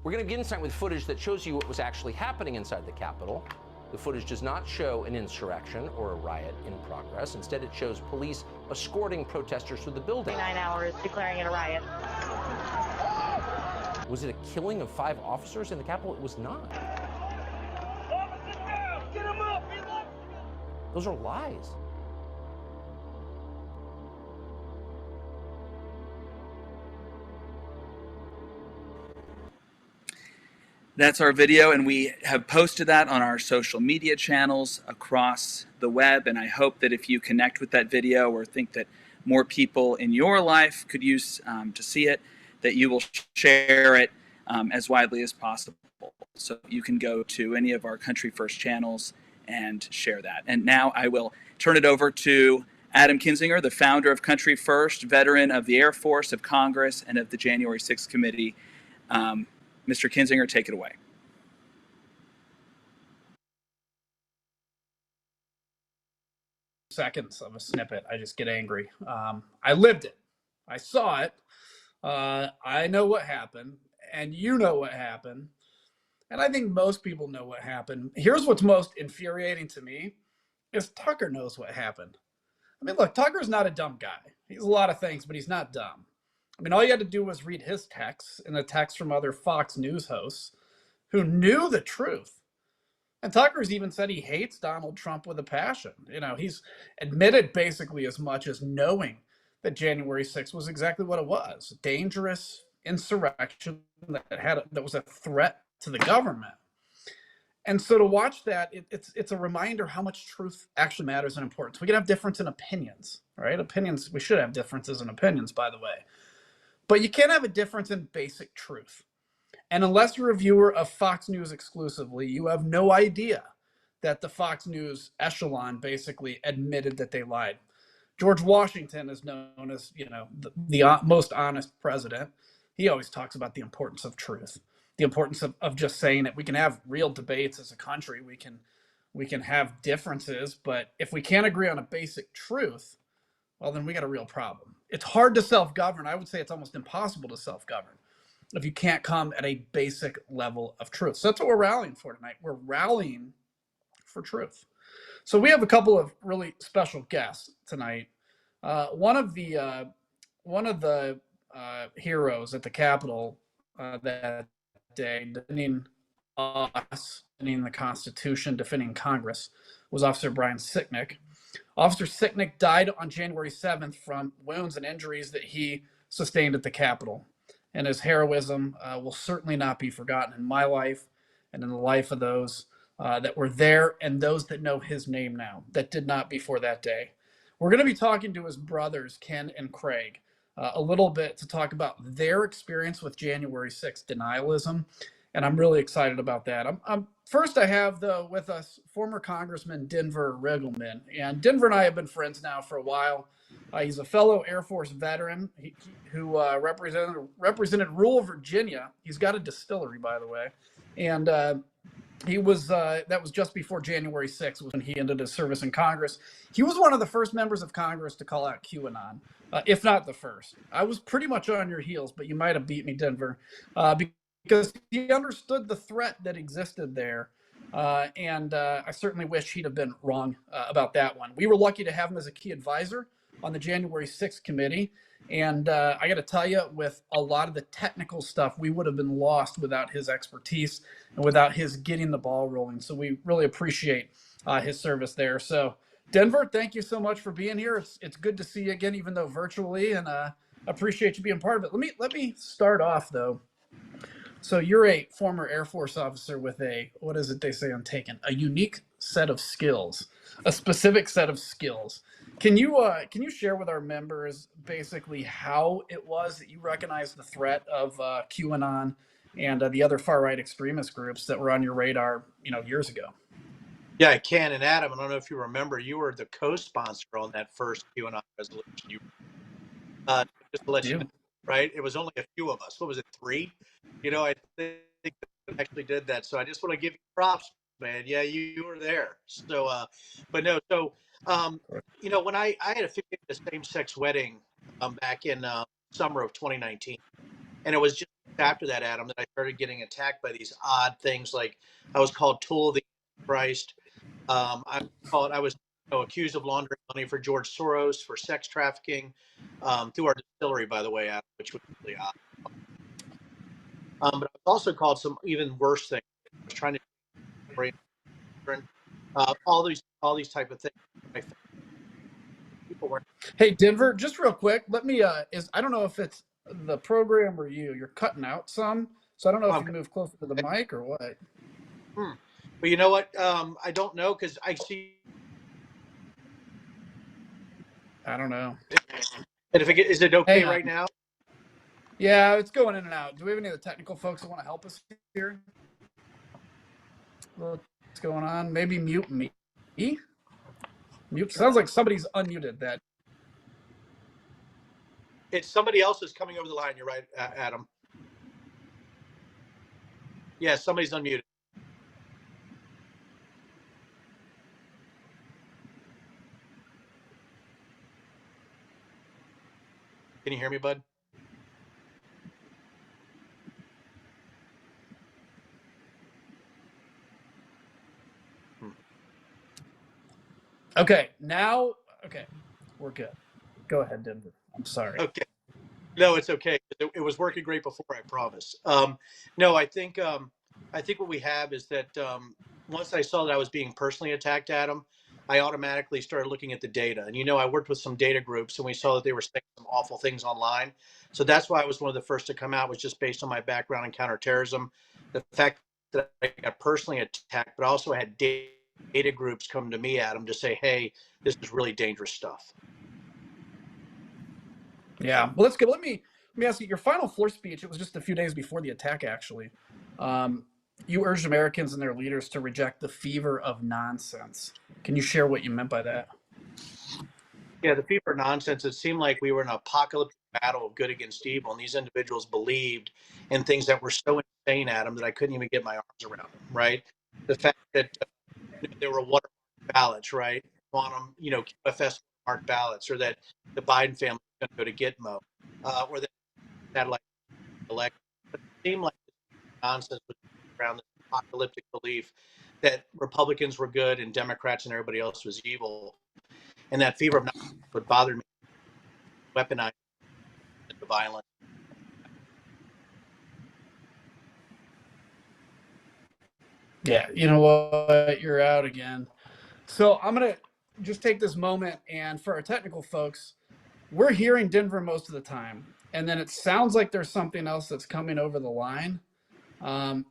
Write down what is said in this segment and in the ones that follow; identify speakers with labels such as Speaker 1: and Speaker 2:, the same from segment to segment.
Speaker 1: We're going to begin tonight with footage that shows you what was actually happening inside the Capitol. The footage does not show an insurrection or a riot in progress. Instead, it shows police escorting protesters through the building.
Speaker 2: 9 hours declaring it a riot.
Speaker 1: Was it a killing of 5 officers in the Capitol? It was not.
Speaker 3: Get him up!
Speaker 1: Those are lies.
Speaker 4: That's our video, and we have posted that on our social media channels across the web. And I hope that if you connect with that video or think that more people in your life could use to see it, that you will share it as widely as possible. So you can go to any of our Country First channels and share that. And now I will turn it over to Adam Kinzinger, the founder of Country First, veteran of the Air Force, of Congress, and of the January 6th Committee. Mr. Kinzinger, take it away.
Speaker 5: Seconds of a snippet, I just get angry. I lived it. I saw it. I know what happened, and you know what happened. And I think most people know what happened. Here's what's most infuriating to me is Tucker knows what happened. I mean, look, Tucker's not a dumb guy. He's a lot of things, but he's not dumb. I mean, all you had to do was read his texts and the texts from other Fox News hosts who knew the truth. And Tucker's even said he hates Donald Trump with a passion. You know, he's admitted basically as much as knowing that January 6th was exactly what it was. A dangerous insurrection that was a threat to the government. And so to watch that, it's a reminder how much truth actually matters and importance. We can have difference in opinions, right? Opinions, we should have differences in opinions, by the way. But you can't have a difference in basic truth. And unless you're a viewer of Fox News exclusively, you have no idea that the Fox News echelon basically admitted that they lied. George Washington is known as, you know, the most honest president. He always talks about the importance of truth, the importance of just saying that we can have real debates as a country. We can have differences, but if we can't agree on a basic truth, well, then we got a real problem. It's hard to self-govern. I would say it's almost impossible to self-govern if you can't come at a basic level of truth. So that's what we're rallying for tonight. We're rallying for truth. So we have a couple of really special guests tonight. One of the heroes at the Capitol that day, defending us, defending the Constitution, defending Congress, was Officer Brian Sicknick. Officer Sicknick died on January 7th from wounds and injuries that he sustained at the Capitol. And his heroism will certainly not be forgotten in my life and in the life of those that were there and those that know his name now that did not before that day. We're going to be talking to his brothers, Ken and Craig, a little bit to talk about their experience with January 6th denialism. And I'm really excited about that. First, I have, though, with us former Congressman Denver Riggleman. And Denver and I have been friends now for a while. He's a fellow Air Force veteran who represented rural Virginia. He's got a distillery, by the way. And he was that was just before January 6th was when he ended his service in Congress. He was one of the first members of Congress to call out QAnon, if not the first. I was pretty much on your heels, but you might have beat me, Denver, because he understood the threat that existed there. And I certainly wish he'd have been wrong about that one. We were lucky to have him as a key advisor on the January 6th committee. And I got to tell you, with a lot of the technical stuff, we would have been lost without his expertise and without his getting the ball rolling. So we really appreciate his service there. So Denver, thank you so much for being here. It's good to see you again, even though virtually, and appreciate you being part of it. Let me start off, though. So you're a former Air Force officer with what is it they say on Taken? A unique set of skills, a specific set of skills. Can you share with our members basically how it was that you recognized the threat of QAnon and the other far-right extremist groups that were on your radar, years ago?
Speaker 3: Yeah, I can. And Adam, I don't know if you remember, you were the co-sponsor on that first QAnon resolution. Just to let you know, right? It was only a few of us. What was it, 3? I think we actually did that. So I just want to give you props, man. Yeah, you were there. So, but no. So, when I had a same-sex wedding back in summer of 2019, and it was just after that, Adam, that I started getting attacked by these odd things. Like I was called tool of the Christ. I was accused of laundering money for George Soros for sex trafficking through our distillery, by the way, Adam, which was really odd. But I was also called some even worse things. I was trying to brain all these type of things. I think people weren't.
Speaker 5: Hey, Denver, just real quick, let me I don't know if it's the program or you. You're cutting out some, so I don't know if you move closer to the mic or what.
Speaker 3: But you know what? I don't know because I see.
Speaker 5: I don't know.
Speaker 3: And is it okay right now?
Speaker 5: Yeah, it's going in and out. Do we have any of the technical folks that want to help us here? What's going on? Maybe mute me. Mute. Sounds like somebody's unmuted that.
Speaker 3: It's somebody else is coming over the line. You're right, Adam. Yeah, somebody's unmuted. Can you hear me, bud?
Speaker 5: Okay, now, okay, we're good. Go ahead, Denver. I'm sorry.
Speaker 3: Okay. No, it's okay. It was working great before, I promise. No, I think what we have is that once I saw that I was being personally attacked, Adam, I automatically started looking at the data. And, I worked with some data groups and we saw that they were saying some awful things online. So that's why I was one of the first to come out, was just based on my background in counterterrorism. The fact that I got personally attacked, but also had data groups come to me, Adam, to say, hey, this is really dangerous stuff.
Speaker 5: Yeah, well, let's go. Let me ask you, your final floor speech, it was just a few days before the attack, actually. You urged Americans and their leaders to reject the fever of nonsense. Can you share what you meant by that?
Speaker 3: Yeah, the fever of nonsense. It seemed like we were in an apocalyptic battle of good against evil, and these individuals believed in things that were so insane, Adam, that I couldn't even get my arms around them, right? The fact that there were watermark ballots, right? Quantum, QFS marked ballots, or that the Biden family was going to go to Gitmo, or that satellite election. But it seemed like nonsense was around this apocalyptic belief that Republicans were good and Democrats and everybody else was evil. And that fever of nonsense would bother me, weaponize the violence.
Speaker 5: Yeah, you know what? You're out again. So I'm going to just take this moment, and for our technical folks, we're hearing Denver most of the time. And then it sounds like there's something else that's coming over the line.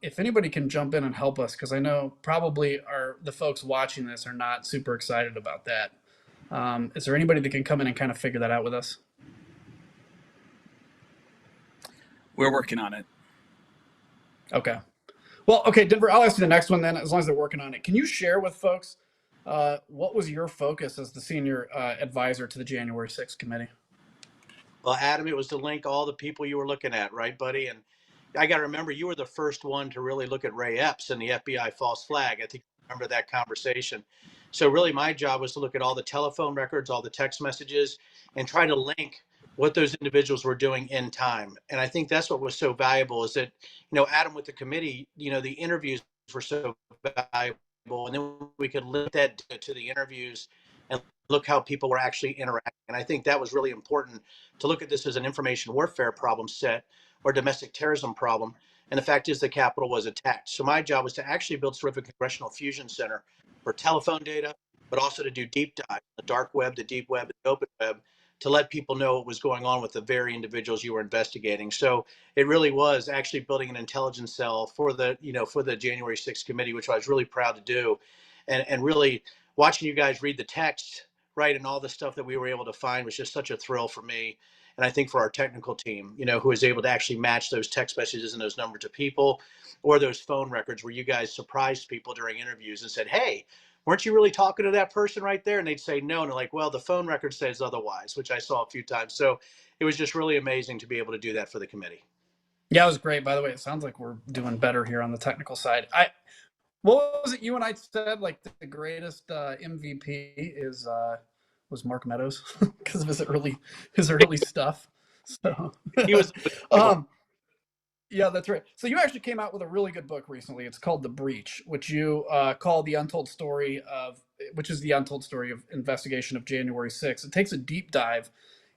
Speaker 5: If anybody can jump in and help us, because I know probably the folks watching this are not super excited about that. Is there anybody that can come in and kind of figure that out with us?
Speaker 4: We're working on it.
Speaker 5: Okay. Well, okay, Denver, I'll ask you the next one then, as long as they're working on it. Can you share with folks what was your focus as the senior advisor to the January 6th committee?
Speaker 3: Well, Adam, it was to link all the people you were looking at, right, buddy? And I got to remember, you were the first one to really look at Ray Epps and the FBI false flag. I think you remember that conversation. So really my job was to look at all the telephone records, all the text messages, and try to link what those individuals were doing in time. And I think that's what was so valuable, is that, Adam, with the committee, the interviews were so valuable. And then we could link that to the interviews and look how people were actually interacting. And I think that was really important, to look at this as an information warfare problem set or domestic terrorism problem. And the fact is the Capitol was attacked. So my job was to actually build sort of a congressional fusion center for telephone data, but also to do deep dive, the dark web, the deep web, the open web, to let people know what was going on with the very individuals you were investigating. So it really was actually building an intelligence cell for the January 6th committee, which I was really proud to do. And really watching you guys read the text, right, and all the stuff that we were able to find was just such a thrill for me. And I think for our technical team, who was able to actually match those text messages and those numbers to people, or those phone records where you guys surprised people during interviews and said, hey, weren't you really talking to that person right there? And they'd say no. And they're like, well, the phone record says otherwise, which I saw a few times. So it was just really amazing to be able to do that for the committee.
Speaker 5: Yeah, it was great. By the way, it sounds like we're doing better here on the technical side. What was it you and I said, like the greatest MVP was Mark Meadows because of his early stuff. So
Speaker 3: He was
Speaker 5: Yeah, that's right. So you actually came out with a really good book recently. It's called The Breach, which you call the untold story of, which is the untold story of investigation of January 6th. It takes a deep dive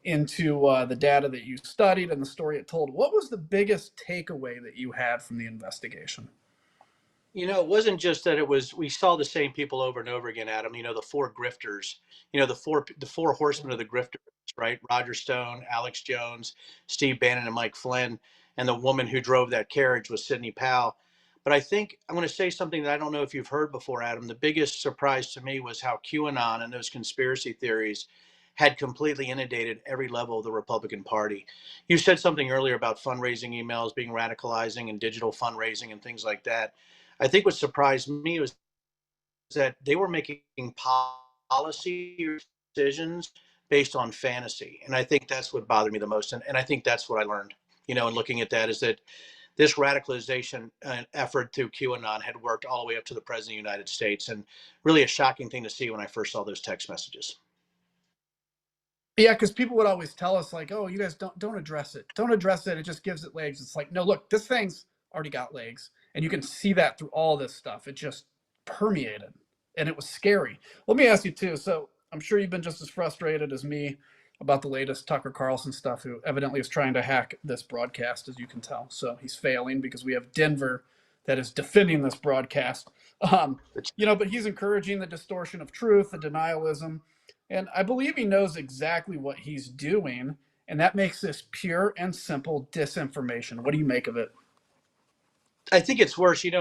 Speaker 5: into the data that you studied and the story it told. What was the biggest takeaway that you had from the investigation?
Speaker 3: It wasn't just that we saw the same people over and over again, Adam. The four grifters, the four horsemen of the grifters, right? Roger Stone, Alex Jones, Steve Bannon, and Mike Flynn. And the woman who drove that carriage was Sidney Powell. But I think I'm going to say something that I don't know if you've heard before, Adam. The biggest surprise to me was how QAnon and those conspiracy theories had completely inundated every level of the Republican Party. You said something earlier about fundraising emails being radicalizing and digital fundraising and things like that. I think what surprised me was that they were making policy decisions based on fantasy. And I think that's what bothered me the most. And I think that's what I learned, in looking at that, is that this radicalization effort through QAnon had worked all the way up to the president of the United States. And really a shocking thing to see when I first saw those text messages.
Speaker 5: Yeah, because people would always tell us like, "Oh, you guys don't address it. Don't address it. It just gives it legs." It's like, no, look, this thing's already got legs, and you can see that through all this stuff. It just permeated, and it was scary. Let me ask you too. So I'm sure you've been just as frustrated as me about the latest Tucker Carlson stuff, who evidently is trying to hack this broadcast, as you can tell. So he's failing because we have Denver that is defending this broadcast. But he's encouraging the distortion of truth, the denialism. And I believe he knows exactly what he's doing. And that makes this pure and simple disinformation. What do you make of it?
Speaker 3: I think it's worse. Me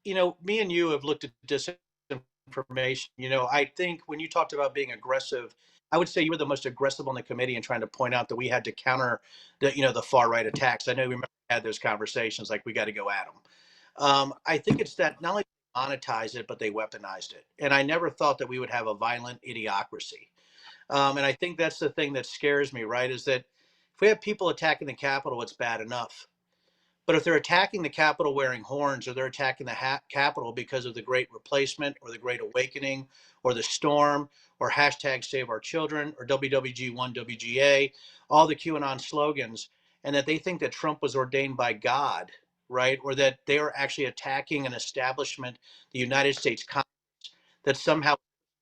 Speaker 3: and you have looked at disinformation. I think when you talked about being aggressive, I would say you were the most aggressive on the committee in trying to point out that we had to counter the far right attacks. I know we remember we had those conversations like we got to go at them. I think it's that not only monetize it, but they weaponized it. And I never thought that we would have a violent idiocracy. And I think that's the thing that scares me, right? Is that if we have people attacking the Capitol, it's bad enough. But if they're attacking the Capitol wearing horns, or they're attacking the Capitol because of the Great Replacement or the Great Awakening or the Storm or hashtag Save Our Children or WWG1 WGA, all the QAnon slogans, and that they think that Trump was ordained by God, right? Or that they are actually attacking an establishment, the United States Congress, that somehow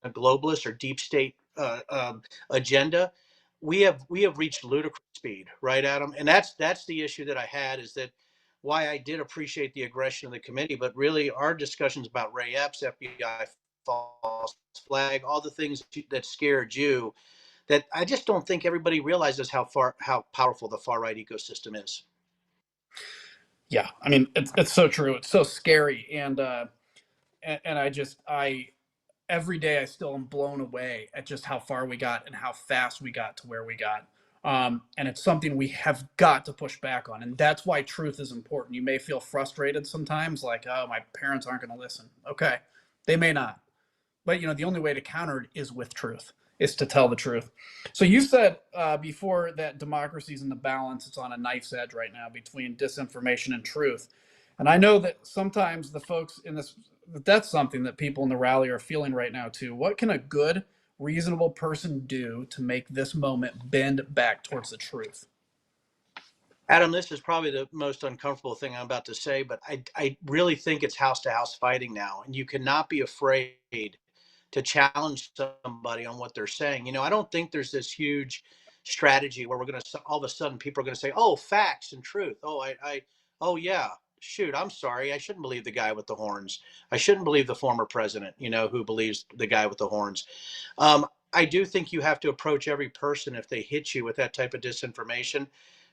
Speaker 3: a globalist or deep state agenda. We have reached ludicrous speed, right, Adam? And that's the issue that I had, is that why I did appreciate the aggression of the committee, but really our discussions about Ray Epps, FBI, false flag, all the things that scared you, that I just don't think everybody realizes how powerful the far right ecosystem is.
Speaker 5: Yeah, I mean, it's so true. It's so scary. And I every day I still am blown away at just how far we got and how fast we got to where we got. And it's something we have got to push back on. And that's why truth is important. You may feel frustrated sometimes, like, oh, my parents aren't going to listen. Okay, they may not. But, the only way to counter it is with truth, is to tell the truth. So you said before that democracy's in the balance. It's on a knife's edge right now between disinformation and truth. And I know that sometimes the folks in this, that's something that people in the rally are feeling right now too. What can a good, reasonable person do to make this moment bend back towards the truth?
Speaker 3: Adam, this is probably the most uncomfortable thing I'm about to say, but I really think it's house to house fighting now. And you cannot be afraid to challenge somebody on what they're saying. I don't think there's this huge strategy where we're going to, all of a sudden people are going to say, oh, facts and truth. Oh yeah, shoot, I'm sorry. I shouldn't believe the guy with the horns. I shouldn't believe the former president, who believes the guy with the horns. I do think you have to approach every person if they hit you with that type of disinformation.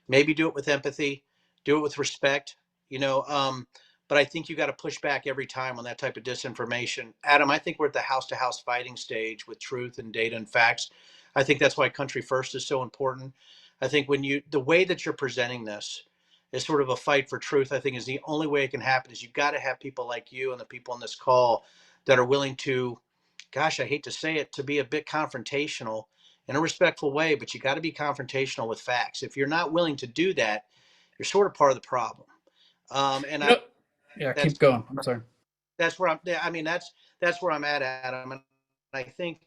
Speaker 3: Maybe do it with empathy, do it with respect, but I think you got to push back every time on that type of disinformation. Adam, I think we're at the house to house fighting stage with truth and data and facts. I think that's why Country First is so important. I think the way that you're presenting this is sort of a fight for truth, I think is the only way it can happen. Is you've got to have people like you and the people on this call that are willing to, gosh, I hate to say it, to be a bit confrontational in a respectful way, but you got to be confrontational with facts. If you're not willing to do that, you're sort of part of the problem. And I,
Speaker 5: Yeah,
Speaker 3: that's
Speaker 5: keep going. I'm sorry.
Speaker 3: that's where I'm. I mean, that's where I'm at, Adam. And I think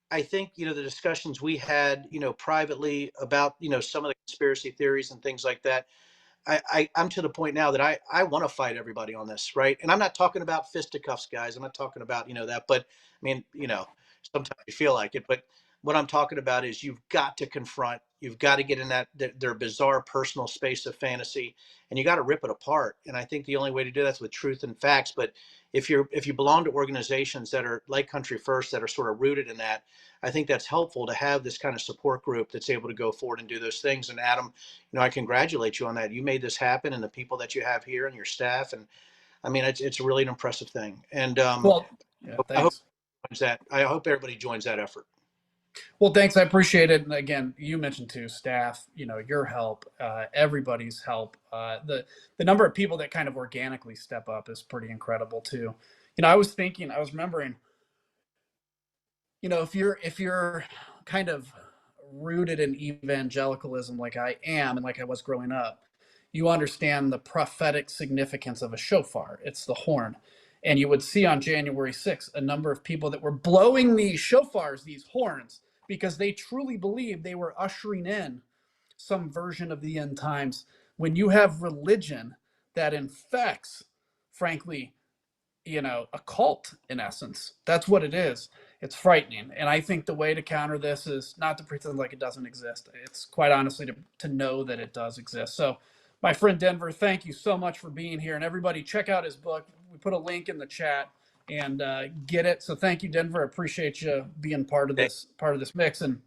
Speaker 3: the discussions we had, privately about some of the conspiracy theories and things like that. I'm to the point now that I want to fight everybody on this, right? And I'm not talking about fisticuffs, guys. I'm not talking about, that, but I mean, sometimes you feel like it, but what I'm talking about is you've got to confront, you've got to get in their bizarre personal space of fantasy, and you got to rip it apart. And I think the only way to do that's with truth and facts. But if you belong to organizations that are like Country First, that are sort of rooted in that, I think that's helpful to have this kind of support group that's able to go forward and do those things. And Adam, I congratulate you on that. You made this happen, and the people that you have here and your staff, and I mean, it's really an impressive thing. And
Speaker 5: Well, yeah,
Speaker 3: I hope
Speaker 5: thanks.
Speaker 3: I hope everybody joins that effort.
Speaker 5: Well, thanks. I appreciate it. And again, you mentioned too, staff, your help, everybody's help. The number of people that kind of organically step up is pretty incredible too. I was remembering, if you're kind of rooted in evangelicalism like I am and like I was growing up, you understand the prophetic significance of a shofar. It's the horn. And you would see on January 6th a number of people that were blowing these shofars, these horns, because they truly believed they were ushering in some version of the end times. When you have religion that infects, frankly, a cult in essence, that's what it is. It's frightening. And I think the way to counter this is not to pretend like it doesn't exist. It's quite honestly to know that it does exist. So, my friend Denver, thank you so much for being here. And everybody, check out his book. We put a link in the chat and get it. So thank you, Denver. I appreciate you being part of this mix. And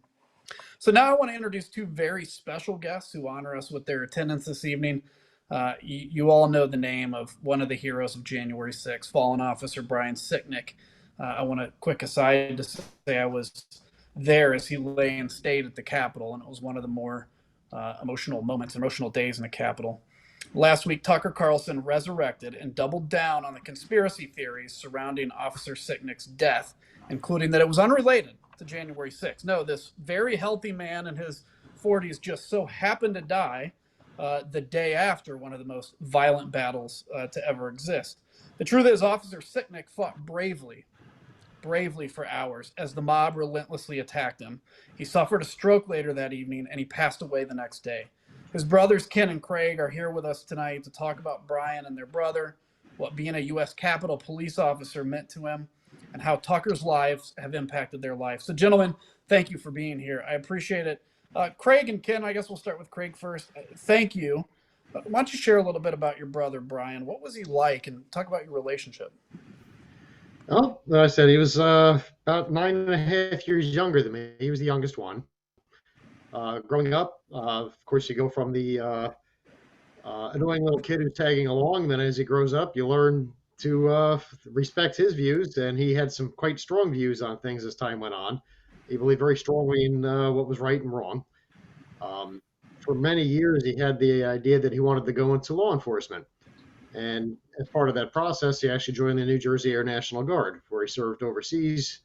Speaker 5: so now I want to introduce two very special guests who honor us with their attendance this evening. You all know the name of one of the heroes of January 6th, fallen Officer Brian Sicknick. I want a quick aside to say I was there as he lay in state at the Capitol, and it was one of the more emotional days in the Capitol. Last week, Tucker Carlson resurrected and doubled down on the conspiracy theories surrounding Officer Sicknick's death, including that it was unrelated to January 6th. No, this very healthy man in his 40s just so happened to die the day after one of the most violent battles to ever exist. The truth is, Officer Sicknick fought bravely for hours as the mob relentlessly attacked him. He suffered a stroke later that evening, and he passed away the next day. His brothers, Ken and Craig, are here with us tonight to talk about Brian and their brother, what being a U.S. Capitol police officer meant to him, and how Tucker's lives have impacted their life. So, gentlemen, thank you for being here. I appreciate it. Craig and Ken, I guess we'll start with Craig first. Thank you. Why don't you share a little bit about your brother, Brian? What was he like, and talk about your relationship?
Speaker 2: Well, like I said, he was about 9.5 years younger than me. He was the youngest one. Growing up, of course, you go from the annoying little kid who's tagging along, and then as he grows up, you learn to respect his views, and he had some quite strong views on things as time went on. He believed very strongly in what was right and wrong. For many years, he had the idea that he wanted to go into law enforcement. And as part of that process, he actually joined the New Jersey Air National Guard, where he served overseas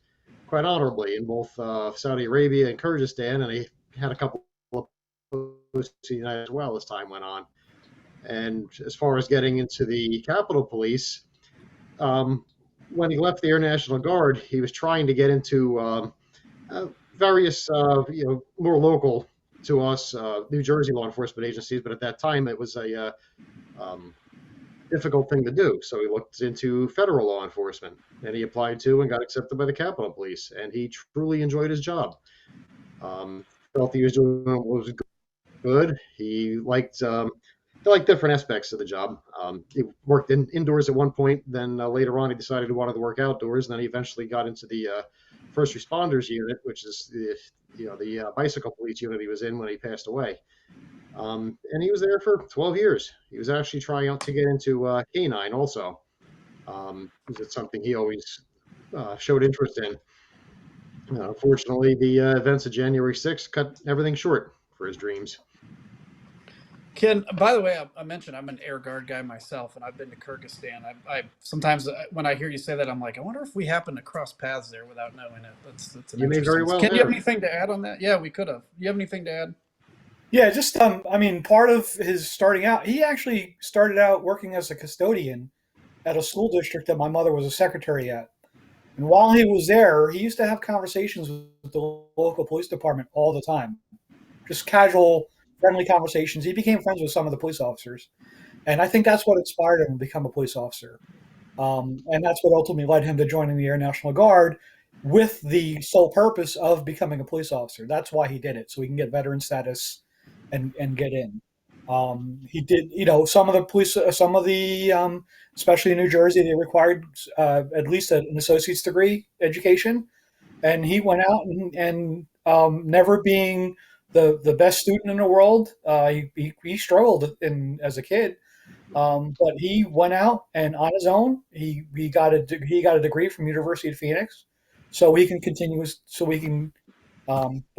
Speaker 2: quite honorably in both Saudi Arabia and Kyrgyzstan, and he had a couple of posts to the United as well as time went on. And as far as getting into the Capitol Police, when he left the Air National Guard, he was trying to get into various, more local to us, New Jersey law enforcement agencies, but at that time it was a difficult thing to do. So he looked into federal law enforcement, and he applied to and got accepted by the Capitol Police, and he truly enjoyed his job. Felt he was doing what was good. He liked different aspects of the job. He worked indoors at one point, then later on he decided he wanted to work outdoors, and then he eventually got into the first responders unit, which is the bicycle police unit he was in when he passed away. And he was there for 12 years. He was actually trying out to get into K9 also. It's something he always showed interest in. Unfortunately, the events of January 6th cut everything short for his dreams.
Speaker 5: Ken, by the way, I mentioned I'm an Air Guard guy myself, and I've been to Kyrgyzstan. I sometimes when I hear you say that, I'm like, I wonder if we happen to cross paths there without knowing it. That's
Speaker 2: you may very well.
Speaker 5: Ken, you have anything to add on that? Yeah, we could have. You have anything to add?
Speaker 6: Yeah, just part of his starting out, he actually started out working as a custodian at a school district that my mother was a secretary at. And while he was there, he used to have conversations with the local police department all the time. Just casual friendly conversations. He became friends with some of the police officers. And I think that's what inspired him to become a police officer. And that's what ultimately led him to joining the Air National Guard with the sole purpose of becoming a police officer. That's why he did it, so he can get veteran status and get in. He did, some of the police, especially in New Jersey, they required at least an associate's degree education. And he went out and never being the best student in the world, he struggled as a kid. But he went out and on his own, he got a degree from University of Phoenix, so he can get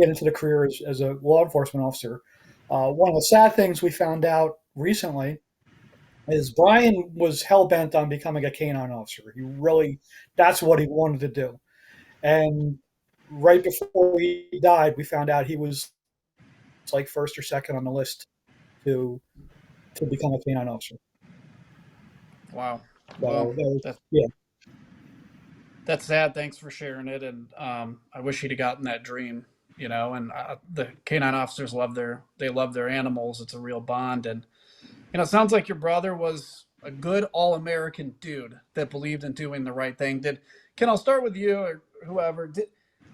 Speaker 6: into the career as a law enforcement officer. One of the sad things we found out recently is Brian was hell bent on becoming a canine officer. That's what he wanted to do. And right before he died, we found out he was like first or second on the list to become a canine officer.
Speaker 5: Wow.
Speaker 6: So,
Speaker 5: Well,
Speaker 6: yeah.
Speaker 5: That's sad. Thanks for sharing it. And I wish he'd have gotten that dream, and the canine officers love their animals. It's a real bond. And, it sounds like your brother was a good all-American dude that believed in doing the right thing. Ken, I'll start with you or whoever.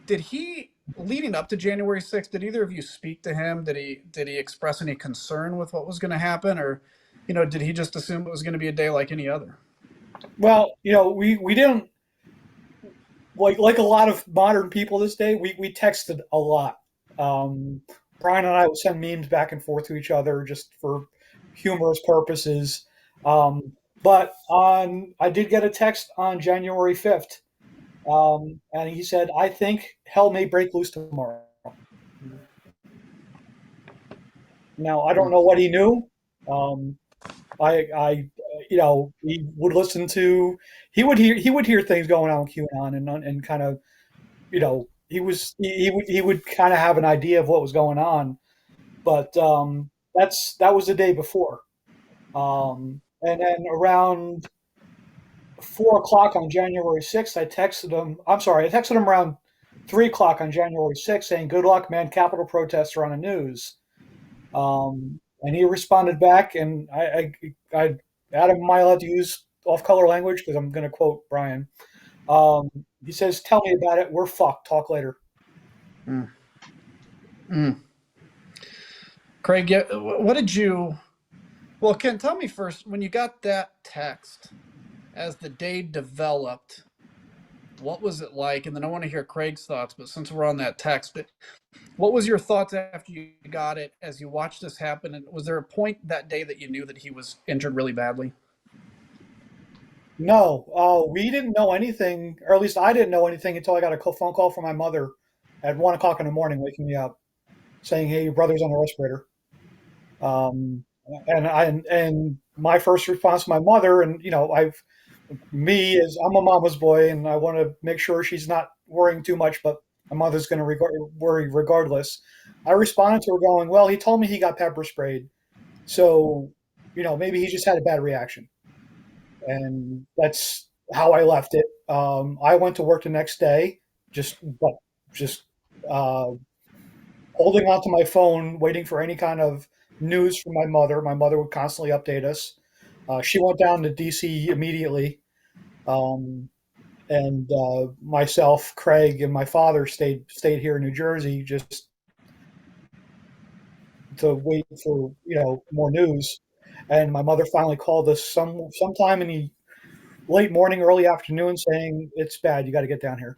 Speaker 5: Did he, leading up to January 6th, did either of you speak to him? Did he express any concern with what was going to happen? Or, did he just assume it was going to be a day like any other?
Speaker 6: Well, we didn't, like a lot of modern people this day, we texted a lot. Brian and I would send memes back and forth to each other just for humorous purposes. But I did get a text on January 5th, and he said, "I think hell may break loose tomorrow." Now, I don't know what he knew. He would listen to, he would hear things going on with QAnon and kind of, he would kind of have an idea of what was going on, but that was the day before, and then around 4 o'clock on January 6th, I texted him around 3 o'clock on January 6th saying, "Good luck, man. Capitol protests are on the news." And he responded back, and Adam, am I allowed to use off-color language? Because I'm going to quote Brian. He says, "Tell me about it. We're fucked. Talk later."
Speaker 5: Craig, what did you? Well, Ken, tell me first, when you got that text, as the day developed, what was it like? And then I want to hear Craig's thoughts, but since we're on that text, what was your thoughts after you got it as you watched this happen? And was there a point that day that you knew that he was injured really badly?
Speaker 6: No, we didn't know anything, or at least I didn't know anything until I got a phone call from my mother at 1 o'clock in the morning, waking me up, saying, "Hey, your brother's on a respirator." And my first response to my mother, and I'm a mama's boy, and I want to make sure she's not worrying too much, but my mother's going to worry regardless. I responded to her going, "Well, he told me he got pepper sprayed, so maybe he just had a bad reaction," and that's how I left it. I went to work the next day, just holding onto my phone, waiting for any kind of news from my mother. My mother would constantly update us. She went down to DC immediately, and myself, Craig, and my father stayed here in New Jersey just to wait for more news. And my mother finally called us sometime in the late morning, early afternoon, saying, "It's bad. You got to get down here."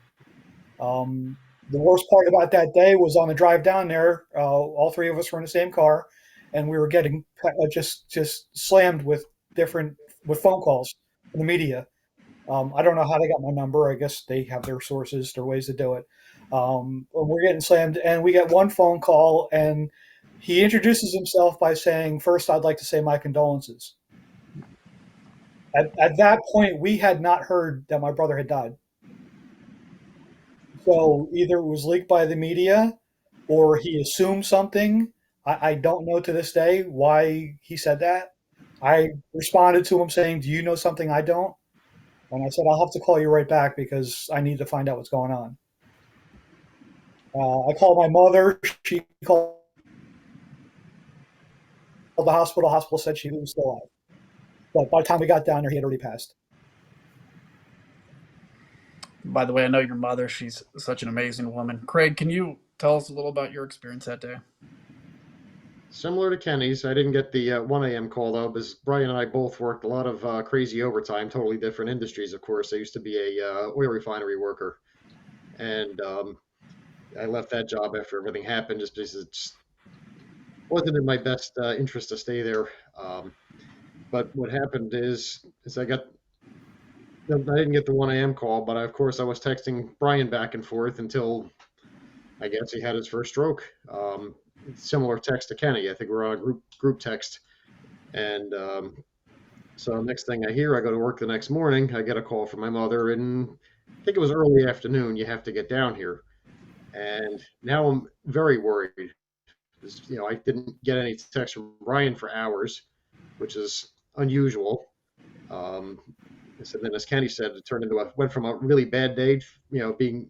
Speaker 6: The worst part about that day was on the drive down there. All three of us were in the same car, and we were getting just slammed with phone calls from the media. I don't know how they got my number. I guess they have their sources, their ways to do it. We're getting slammed, and we get one phone call, and he introduces himself by saying, "First, I'd like to say my condolences." At that point, we had not heard that my brother had died. So either it was leaked by the media or he assumed something. I don't know to this day why he said that. I responded to him saying, "Do you know something I don't?" And I said, "I'll have to call you right back because I need to find out what's going on." I called my mother. She called called the hospital. The hospital said she was still alive. But by the time we got down there, he had already passed.
Speaker 5: By the way, I know your mother. She's such an amazing woman. Craig, can you tell us a little about your experience that day?
Speaker 2: Similar to Kenny's, I didn't get the 1 a.m. call though, because Brian and I both worked a lot of crazy overtime, totally different industries, of course. I used to be a oil refinery worker, and I left that job after everything happened just because it wasn't in my best interest to stay there. But what happened is I didn't get the 1 a.m. call, but of course I was texting Brian back and forth until I guess he had his first stroke. Similar text to Kenny. I think we're on a group text. And so next thing I hear, I go to work the next morning, I get a call from my mother, and I think it was early afternoon, you have to get down here. And now I'm very worried. I didn't get any text from Brian for hours, which is unusual. So then, as Kenny said, went from a really bad day, being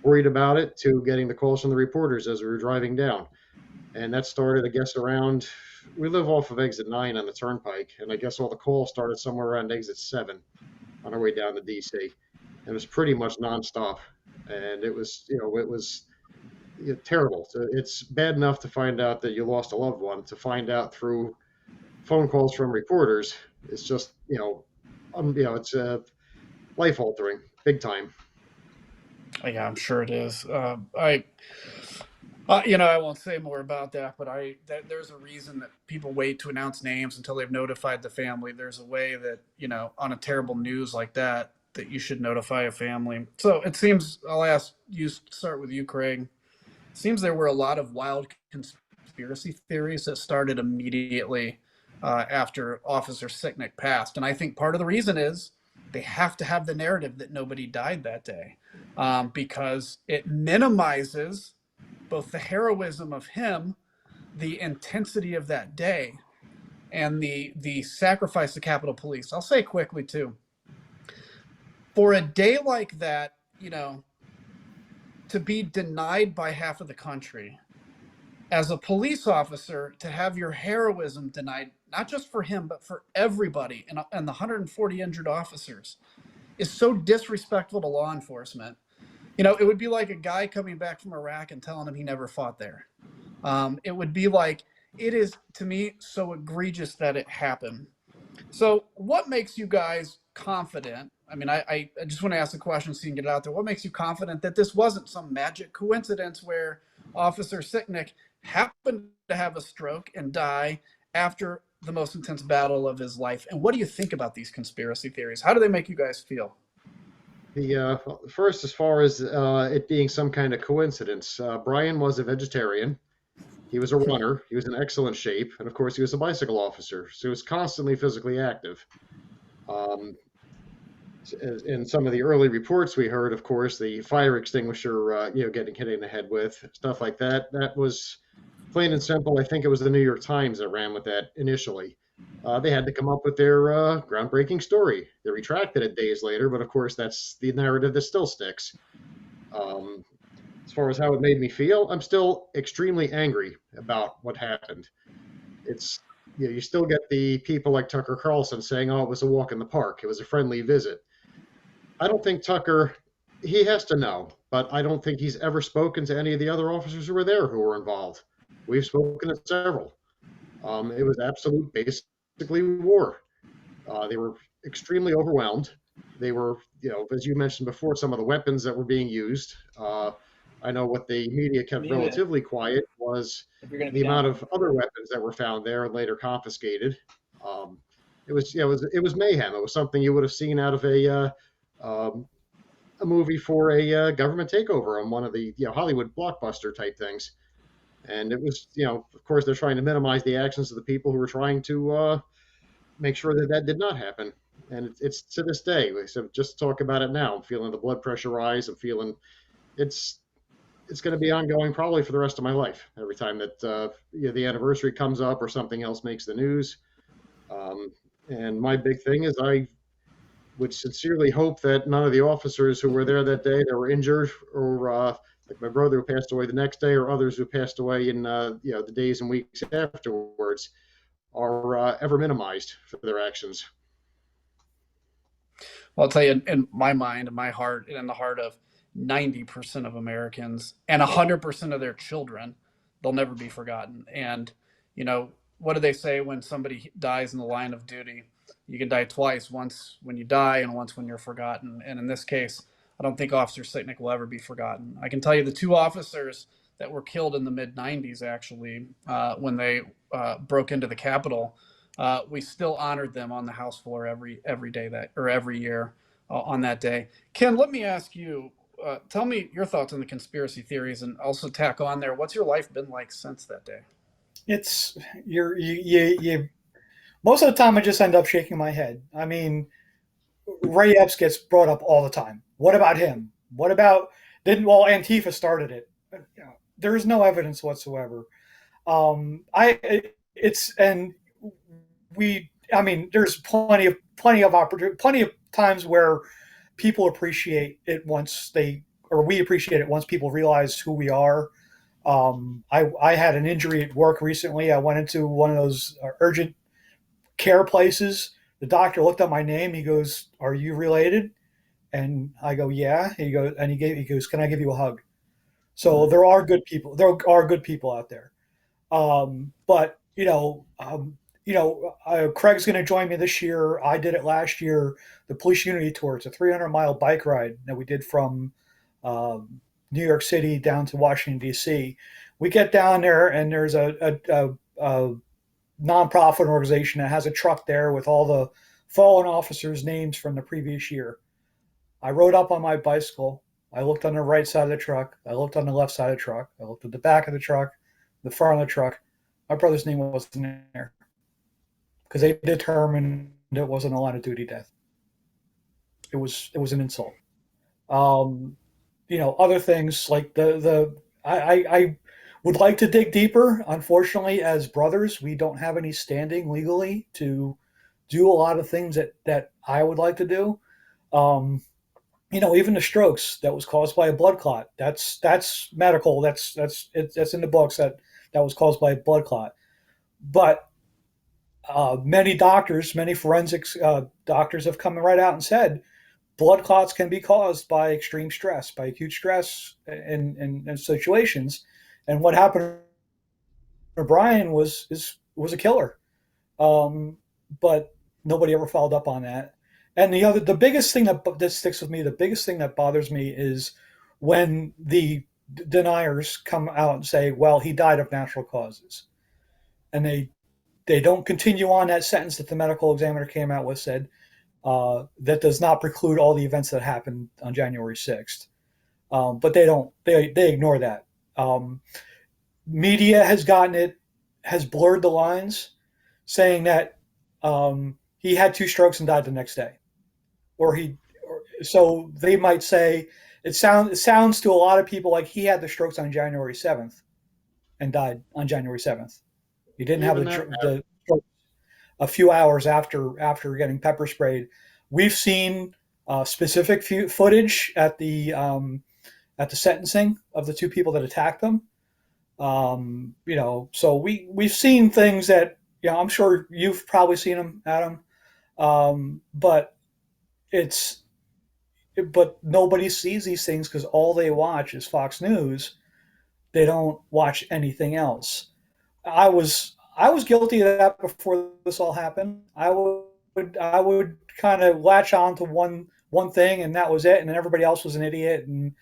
Speaker 2: worried about it, to getting the calls from the reporters as we were driving down. And that started, I guess, we live off of exit 9 on the turnpike, and I guess all the calls started somewhere around exit 7 on our way down to DC. And it was pretty much nonstop. And it was terrible. It's bad enough to find out that you lost a loved one. To find out through phone calls from reporters, it's just, it's life altering, big time.
Speaker 5: Yeah, I'm sure it is. I won't say more about that, but there's a reason that people wait to announce names until they've notified the family. There's a way that, on a terrible news like that you should notify a family. So it seems, start with you, Craig. It seems there were a lot of wild conspiracy theories that started immediately after Officer Sicknick passed. And I think part of the reason is they have to have the narrative that nobody died that day, because it minimizes both the heroism of him, the intensity of that day, and the sacrifice of Capitol Police. I'll say quickly, too, for a day like that, to be denied by half of the country, as a police officer, to have your heroism denied, not just for him, but for everybody, and the 140 injured officers, is so disrespectful to law enforcement. It would be like a guy coming back from Iraq and telling him he never fought there. It would be like, it is, to me, so egregious that it happened. So what makes you guys confident? I mean, I just want to ask the question so you can get it out there. What makes you confident that this wasn't some magic coincidence where Officer Sicknick happened to have a stroke and die after the most intense battle of his life? And what do you think about these conspiracy theories? How do they make you guys feel?
Speaker 2: First, as far as it being some kind of coincidence, Brian was a vegetarian. He was a runner. He was in excellent shape. And of course, he was a bicycle officer. So he was constantly physically active. In some of the early reports we heard, of course, the fire extinguisher, getting hit in the head with, stuff like that. That was plain and simple. I think it was the New York Times that ran with that initially. They had to come up with their groundbreaking story. They retracted it days later, but of course, that's the narrative that still sticks. As far as how it made me feel, I'm still extremely angry about what happened. It's, you still get the people like Tucker Carlson saying, oh, it was a walk in the park. It was a friendly visit. I don't think Tucker, he has to know, but I don't think he's ever spoken to any of the other officers who were there who were involved. We've spoken to several. It was absolute, basically war. They were extremely overwhelmed. They were, as you mentioned before, some of the weapons that were being used. I know what the media kept relatively quiet was the amount of other weapons that were found there and later confiscated. It was mayhem. It was something you would have seen out of a movie for a government takeover on one of the Hollywood blockbuster type things. And it was, of course, they're trying to minimize the actions of the people who were trying to make sure that did not happen. And it's to this day. So just talk about it now. I'm feeling the blood pressure rise. I'm feeling it's going to be ongoing probably for the rest of my life. Every time that the anniversary comes up or something else makes the news. And my big thing is I would sincerely hope that none of the officers who were there that day that were injured or like my brother who passed away the next day or others who passed away in the days and weeks afterwards are ever minimized for their actions.
Speaker 5: Well, I'll tell you, in my mind, in my heart, and in the heart of 90% of Americans and 100% of their children, they'll never be forgotten. And, you know, what do they say when somebody dies in the line of duty? You can die twice, once when you die and once when you're forgotten. And in this case, I don't think Officer Sicknick will ever be forgotten. I can tell you the two officers that were killed in the mid 90s, actually, when they broke into the Capitol, we still honored them on the House floor every day that, or every year on that day. Ken, let me ask you, tell me your thoughts on the conspiracy theories, and also tack on there, what's your life been like since that day?
Speaker 6: It's you. Most of the time, I just end up shaking my head. I mean, Ray Epps gets brought up all the time. What about him? What about didn't well Antifa started it? There is no evidence whatsoever. It's and we. I mean, there's plenty of times where people appreciate it once we appreciate it once people realize who we are. I had an injury at work recently. I went into one of those urgent care places. The doctor looked up my name. He goes, "Are you related?" And I go, "Yeah." He goes, "Can I give you a hug?" So there are good people. There are good people out there. But Craig's going to join me this year. I did it last year. The Police Unity Tour. It's a 300-mile bike ride that we did from New York City down to Washington D.C. We get down there, and there's a nonprofit organization that has a truck there with all the fallen officers' names from the previous year. I rode up on my bicycle. I looked on the right side of the truck. I looked on the left side of the truck. I looked at the back of the truck, the front of the truck. My brother's name wasn't there because they determined it wasn't a line of duty death. It was an insult. Other things like I would like to dig deeper. Unfortunately, as brothers, we don't have any standing legally to do a lot of things that I would like to do. Even the strokes that was caused by a blood clot. That's medical. That's in the books that was caused by a blood clot. But many forensics doctors have come right out and said blood clots can be caused by extreme stress, by acute stress in situations. And what happened to Brian was a killer. But nobody ever followed up on that. And the biggest thing that sticks with me, the biggest thing that bothers me is when the deniers come out and say, well, he died of natural causes. And they don't continue on that sentence that the medical examiner came out with, said, that does not preclude all the events that happened on January 6th. But they ignore that. Media has blurred the lines, saying that he had 2 strokes and died the next day. So they might say it sounds to a lot of people like he had the strokes on January 7th and died on January 7th. He didn't have the stroke a few hours after getting pepper sprayed. We've seen specific footage at the sentencing of the 2 people that attacked them. So we've seen things that I'm sure you've probably seen them, Adam. But nobody sees these things because all they watch is Fox News. They don't watch anything else. I was guilty of that before this all happened. I would kind of latch on to one thing, and that was it, and then everybody else was an idiot, and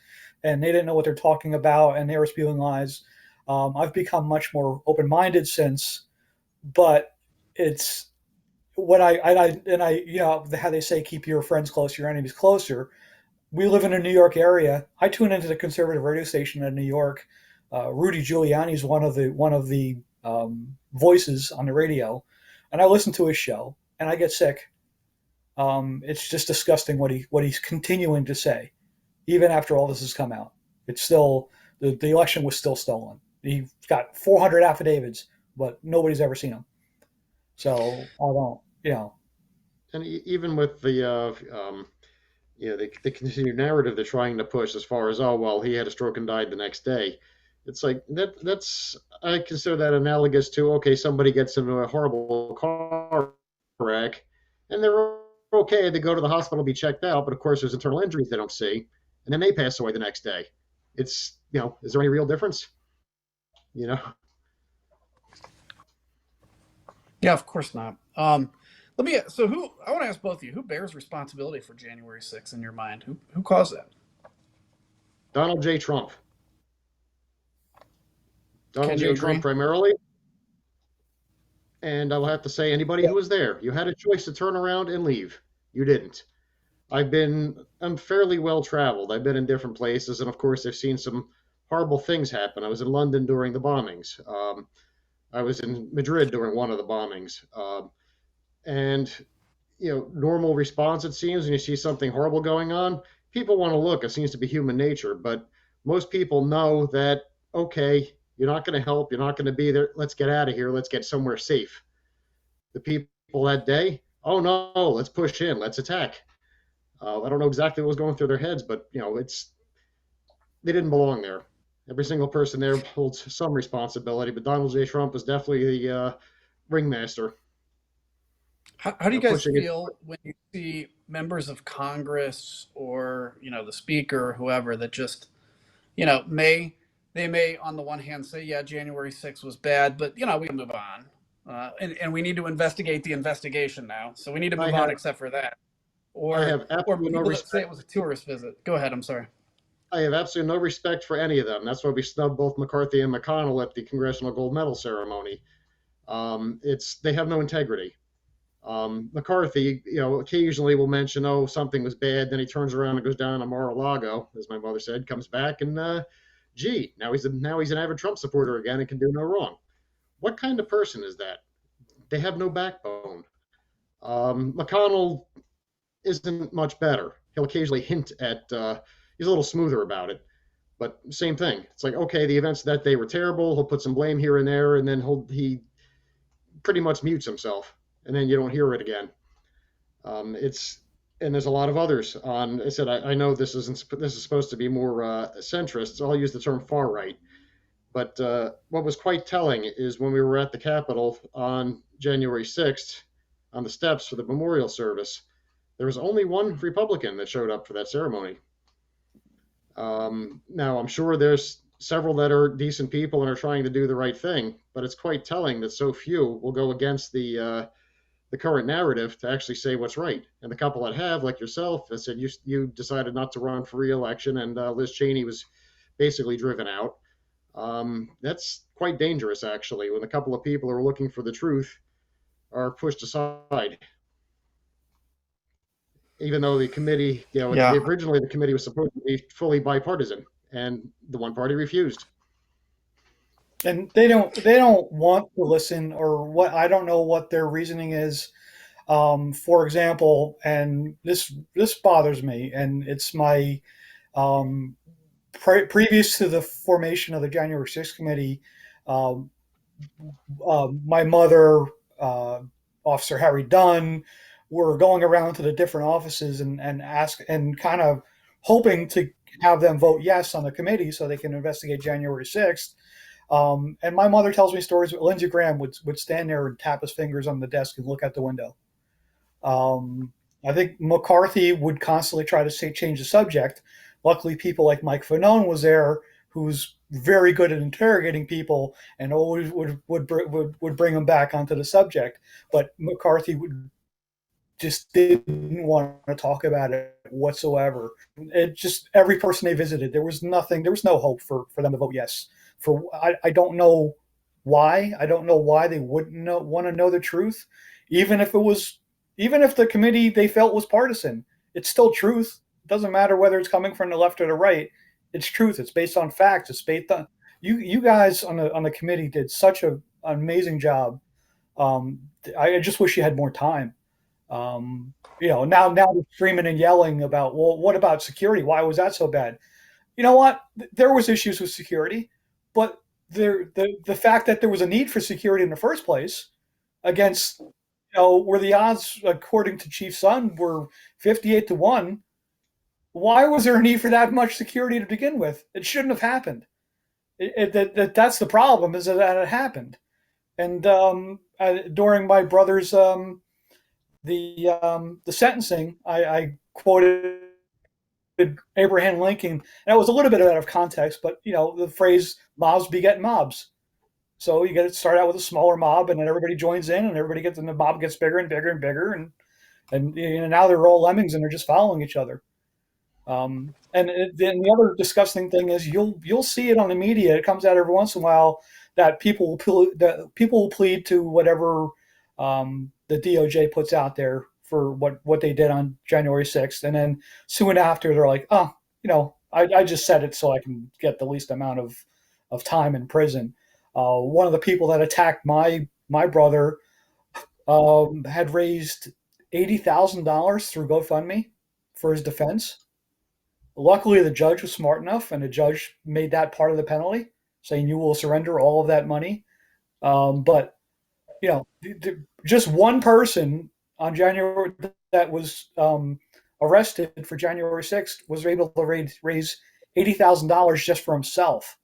Speaker 6: they didn't know what they're talking about, and they were spewing lies. I've become much more open-minded since, but it's what how they say keep your friends close, your enemies closer. We live in a New York area. I tune into the conservative radio station in New York. Rudy Giuliani is one of the voices on the radio, and I listen to his show, and I get sick. It's just disgusting what he's continuing to say, even after all this has come out. It's still the election was still stolen. He got 400 affidavits, but nobody's ever seen them. So I don't,
Speaker 2: And even with the the continued narrative they're trying to push as far as, oh well, he had a stroke and died the next day. It's like that's I consider that analogous to, okay, somebody gets into a horrible car wreck and they're okay, they go to the hospital, be checked out, but of course there's internal injuries they don't see, and then they pass away the next day. It's, is there any real difference?
Speaker 5: Yeah, of course not. So I want to ask both of you, who bears responsibility for January 6th in your mind? Who caused that?
Speaker 2: Donald J. Trump. Donald
Speaker 5: Can you
Speaker 2: J.
Speaker 5: agree?
Speaker 2: Trump primarily. And I will have to say, anybody who was there, you had a choice to turn around and leave. You didn't. I'm fairly well traveled. I've been in different places, and of course, I've seen some horrible things happen. I was in London during the bombings. I was in Madrid during one of the bombings. And normal response, it seems, when you see something horrible going on, people want to look. It seems to be human nature, but most people know that, okay, you're not going to help, you're not going to be there, let's get out of here, let's get somewhere safe. The people that day, oh no, let's push in, let's attack. I don't know exactly what was going through their heads, but they didn't belong there. Every single person there holds some responsibility, but Donald J. Trump was definitely the ringmaster.
Speaker 5: How do you guys feel when you see members of Congress or, the speaker or whoever that just, may on the one hand say, yeah, January 6th was bad, but, we can move on. And we need to investigate the investigation now. So we need to move on except for that. Or people that say it was a tourist visit. Go ahead. I'm sorry.
Speaker 2: I have absolutely no respect for any of them. That's why we snubbed both McCarthy and McConnell at the Congressional Gold Medal ceremony. They have no integrity. McCarthy, occasionally will mention, oh, something was bad. Then he turns around and goes down to Mar-a-Lago, as my mother said, comes back and, now he's an avid Trump supporter again and can do no wrong. What kind of person is that? They have no backbone. McConnell isn't much better. He'll occasionally hint at, he's a little smoother about it, but same thing. It's like, okay, the events that day were terrible. He'll put some blame here and there, and then he pretty much mutes himself, and then you don't hear it again. And there's a lot of others on. I said, I know this is supposed to be more centrist, so I'll use the term far right. But what was quite telling is when we were at the Capitol on January 6th, on the steps for the memorial service, there was only one Republican that showed up for that ceremony. Now, I'm sure there's several that are decent people and are trying to do the right thing, but it's quite telling that so few will go against the current narrative to actually say what's right. And the couple that have, like yourself, that said you decided not to run for re-election, and Liz Cheney was basically driven out. That's quite dangerous, actually, when a couple of people who are looking for the truth are pushed aside. Even though the committee, originally the committee was supposed to be fully bipartisan, and the one party refused.
Speaker 6: And they don't want to listen, or what, I don't know what their reasoning is. For example, and this bothers me, and it's my previous to the formation of the January 6th committee, my mother, Officer Harry Dunn, were going around to the different offices and ask and kind of hoping to have them vote yes on the committee so they can investigate January 6th. And my mother tells me stories where Lindsey Graham would stand there and tap his fingers on the desk and look out the window. I think McCarthy would constantly try to change the subject. Luckily, people like Mike Fanone was there, who's very good at interrogating people and always would bring them back onto the subject. But McCarthy just didn't want to talk about it whatsoever. It just, every person they visited, there was no hope for them to vote yes. I don't know why. I don't know why they wouldn't want to know the truth, even if the committee they felt was partisan. It's still truth. It doesn't matter whether it's coming from the left or the right. It's truth. It's based on facts. It's based on you guys on the committee did such an amazing job. I just wish you had more time. Now they're screaming and yelling about, well, what about security? Why was that so bad? You know what? There was issues with security, but the fact that there was a need for security in the first place against, where the odds, according to Chief Son, were 58-1. Why was there a need for that much security to begin with? It shouldn't have happened. That's the problem, is that it happened. And during my brother's the sentencing, I quoted Abraham Lincoln, and it was a little bit out of context, but the phrase "mobs beget mobs." So you get to start out with a smaller mob, and then everybody joins in, and the mob gets bigger and bigger and bigger, and now they're all lemmings, and they're just following each other. And then the other disgusting thing is you'll see it on the media. It comes out every once in a while that people will plead to whatever the DOJ puts out there for what they did on January 6th, and then soon after they're like, oh, I just said it so I can get the least amount of time in prison. One of the people that attacked my brother had raised $80,000 through GoFundMe for his defense. Luckily, the judge was smart enough, and the judge made that part of the penalty, saying you will surrender all of that money. But just one person on January that was arrested for January 6th was able to raise $80,000 just for himself.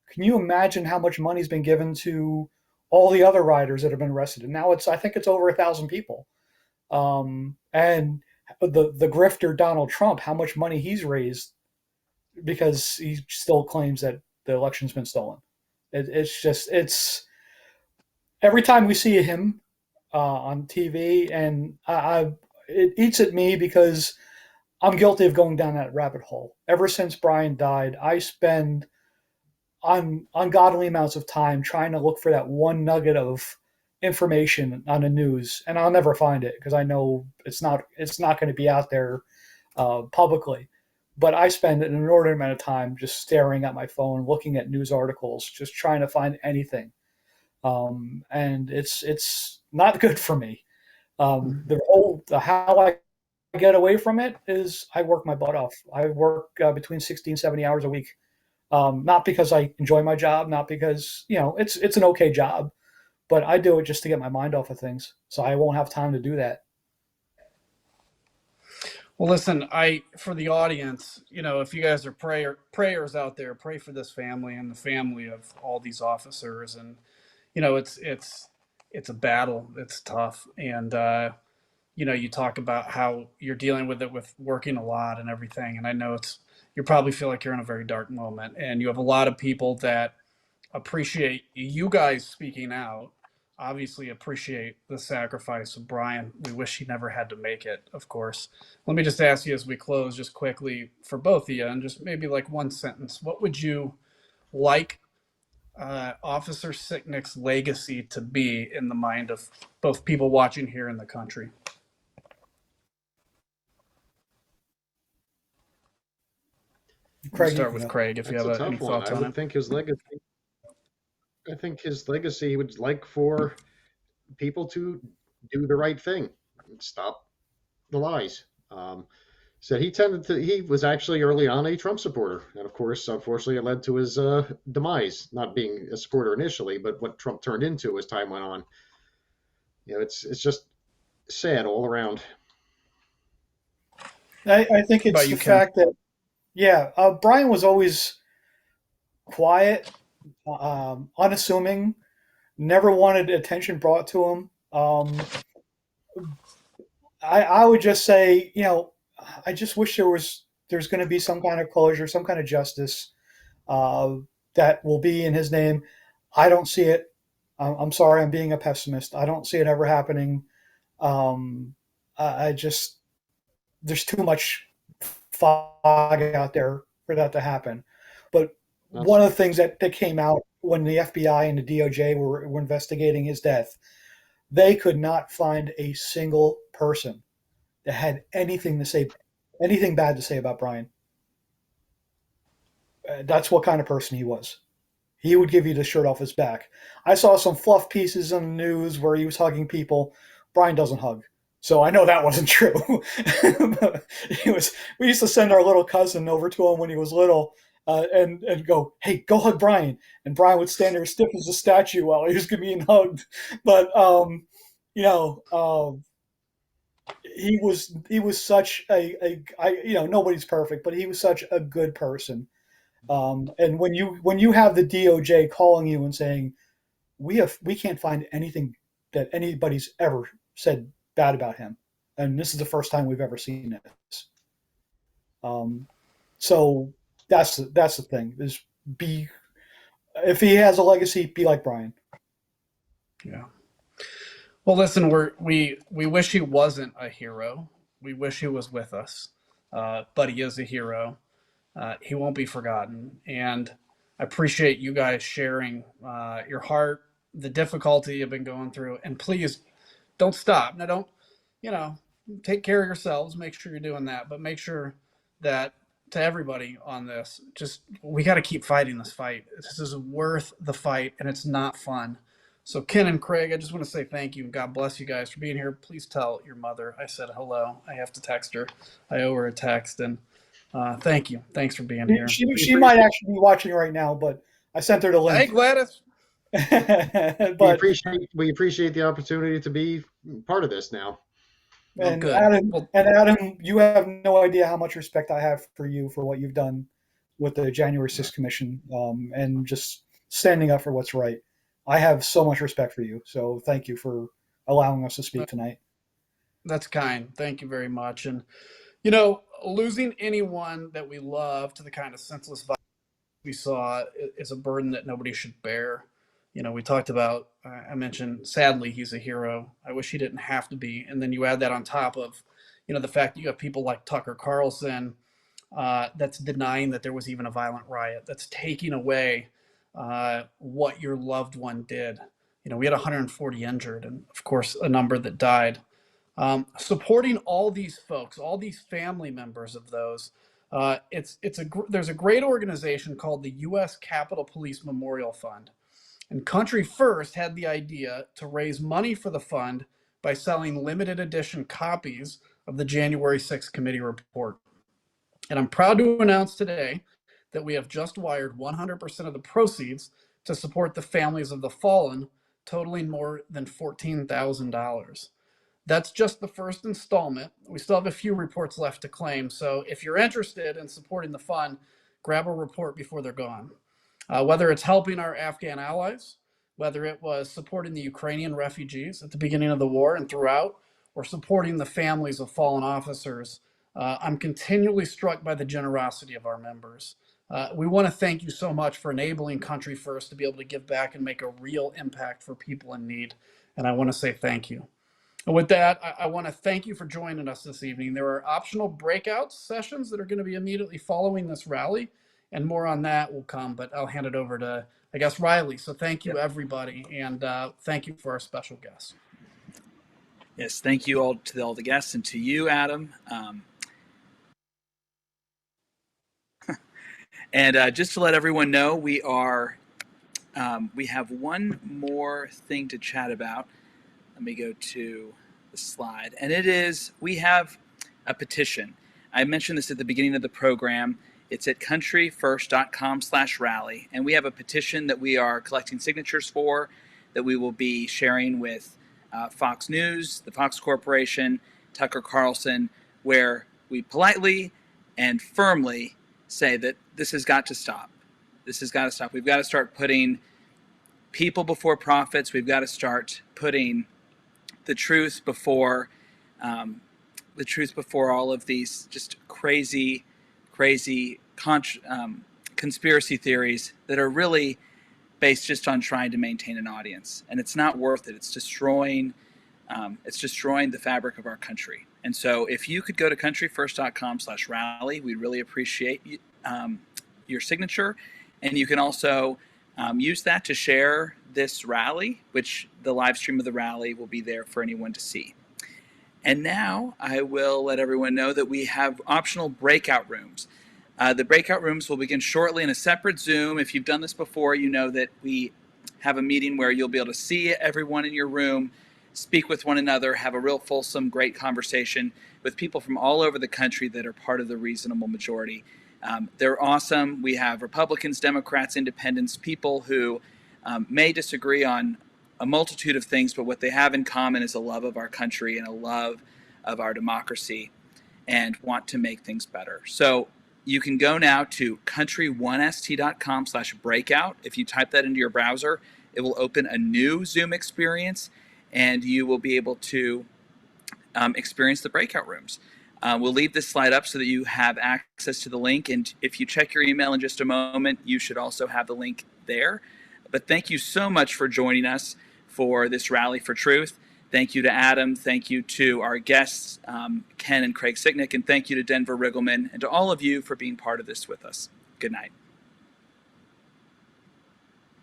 Speaker 6: Can you imagine how much money's been given to all the other riders that have been arrested? And now I think it's over 1,000 people. And the grifter Donald Trump, how much money he's raised because he still claims that the election's been stolen. It's every time we see him on TV, and it eats at me because I'm guilty of going down that rabbit hole. Ever since Brian died, I spend ungodly amounts of time trying to look for that one nugget of information on the news, and I'll never find it because I know it's not going to be out there publicly. But I spend an inordinate amount of time just staring at my phone, looking at news articles, just trying to find anything, and it's not good for me. How I get away from it is I work my butt off. I work between 60 and 70 hours a week, not because I enjoy my job, not because it's an okay job, but I do it just to get my mind off of things, so I won't have time to do that.
Speaker 5: Well, listen, for the audience, if you guys are prayers out there, pray for this family and the family of all these officers. And it's a battle. It's tough, and you talk about how you're dealing with it with working a lot and everything. And I know you probably feel like you're in a very dark moment, and you have a lot of people that appreciate you guys speaking out, obviously appreciate the sacrifice of Brian. We wish he never had to make it, of course. Let me just ask you as we close, just quickly for both of you, and just maybe like one sentence, what would you like Officer Sicknick's legacy to be in the mind of both people watching here in the country? Craig, start with Craig if you have any thoughts on it.
Speaker 2: I think his legacy would like for people to do the right thing and stop the lies. So he was actually early on a Trump supporter, and of course, unfortunately, it led to his demise. Not being a supporter initially, but what Trump turned into as time went on. It's just sad all around.
Speaker 6: I think it's the fact that Brian was always quiet, unassuming, never wanted attention brought to him. I would just say, I just wish there's going to be some kind of closure, some kind of justice that will be in his name. I don't see it. I'm sorry, I'm being a pessimist. I don't see it ever happening. There's too much fog out there for that to happen. But one of the things that came out when the FBI and the DOJ were investigating his death, they could not find a single person that had anything bad to say about Brian. That's what kind of person he was. He would give you the shirt off his back. I saw some fluff pieces on the news where he was hugging people. Brian doesn't hug. So I know that wasn't true. We used to send our little cousin over to him when he was little and go, hey, go hug Brian. And Brian would stand there stiff as a statue while he was being hugged. But, he was such nobody's perfect, but he was such a good person. And when you have the DOJ calling you and saying we can't find anything that anybody's ever said bad about him, and this is the first time we've ever seen this. So that's the thing, is if he has a legacy, be like Brian.
Speaker 5: Yeah. Well, listen, we wish he wasn't a hero. We wish he was with us, but he is a hero. He won't be forgotten, and I appreciate you guys sharing your heart, the difficulty you've been going through, and please don't stop. Now, don't, take care of yourselves. Make sure you're doing that, but make sure that to everybody on this, just we got to keep fighting this fight. This is worth the fight, and it's not fun. So, Ken and Craig, I just want to say thank you and God bless you guys for being here. Please tell your mother I said hello. I have to text her. I owe her a text, and thank you. Thanks for being here.
Speaker 6: She might actually be watching right now, but I sent her the link.
Speaker 5: Hey, Gladys.
Speaker 6: But
Speaker 2: we appreciate the opportunity to be part of this now.
Speaker 6: And
Speaker 5: good.
Speaker 6: Adam, you have no idea how much respect I have for you for what you've done with the January 6th Commission, and just standing up for what's right. I have so much respect for you. So thank you for allowing us to speak tonight.
Speaker 5: That's kind. Thank you very much. And, losing anyone that we love to the kind of senseless violence we saw is a burden that nobody should bear. We talked about, I mentioned, sadly, he's a hero. I wish he didn't have to be. And then you add that on top of, the fact that you have people like Tucker Carlson that's denying that there was even a violent riot, that's taking away what your loved one did. We had 140 injured and, of course, a number that died. Supporting all these folks, all these family members of those, there's a great organization called the U.S. Capitol Police Memorial Fund. And Country First had the idea to raise money for the fund by selling limited edition copies of the January 6th committee report. And I'm proud to announce today that we have just wired 100% of the proceeds to support the families of the fallen, totaling more than $14,000. That's just the first installment. We still have a few reports left to claim. So if you're interested in supporting the fund, grab a report before they're gone. Whether it's helping our Afghan allies, whether it was supporting the Ukrainian refugees at the beginning of the war and throughout, or supporting the families of fallen officers, I'm continually struck by the generosity of our members. We want to thank you so much for enabling Country First to be able to give back and make a real impact for people in need. And I want to say thank you. And with that, I want to thank you for joining us this evening. There are optional breakout sessions that are going to be immediately following this rally, and more on that will come, but I'll hand it over to, I guess, Riley. So thank you, everybody, and thank you for our special guests.
Speaker 4: Yes, thank you all to all the guests and to you, Adam. And just to let everyone know, we have one more thing to chat about. Let me go to the slide. And it is, we have a petition. I mentioned this at the beginning of the program. It's at countryfirst.com/rally. And we have a petition that we are collecting signatures for, that we will be sharing with Fox News, the Fox Corporation, Tucker Carlson, where we politely and firmly say that this has got to stop. This has got to stop. We've got to start putting people before profits. We've got to start putting the truth before all of these just crazy conspiracy theories that are really based just on trying to maintain an audience. And it's not worth it. It's destroying the fabric of our country. And so if you could go to countryfirst.com/rally, we'd really appreciate your signature. And you can also use that to share this rally, which the live stream of the rally will be there for anyone to see. And now I will let everyone know that we have optional breakout rooms. The breakout rooms will begin shortly in a separate Zoom. If you've done this before, you know that we have a meeting where you'll be able to see everyone in your room, speak with one another, have a real fulsome, great conversation with people from all over the country that are part of the reasonable majority. They're awesome. We have Republicans, Democrats, Independents, people who may disagree on a multitude of things, but what they have in common is a love of our country and a love of our democracy and want to make things better. So you can go now to country1st.com/breakout. If you type that into your browser, it will open a new Zoom experience, and you will be able to experience the breakout rooms. We'll leave this slide up so that you have access to the link. And if you check your email in just a moment, you should also have the link there. But thank you so much for joining us for this Rally for Truth. Thank you to Adam. Thank you to our guests, Ken and Craig Sicknick. And thank you to Denver Riggleman and to all of you for being part of this with us. Good night.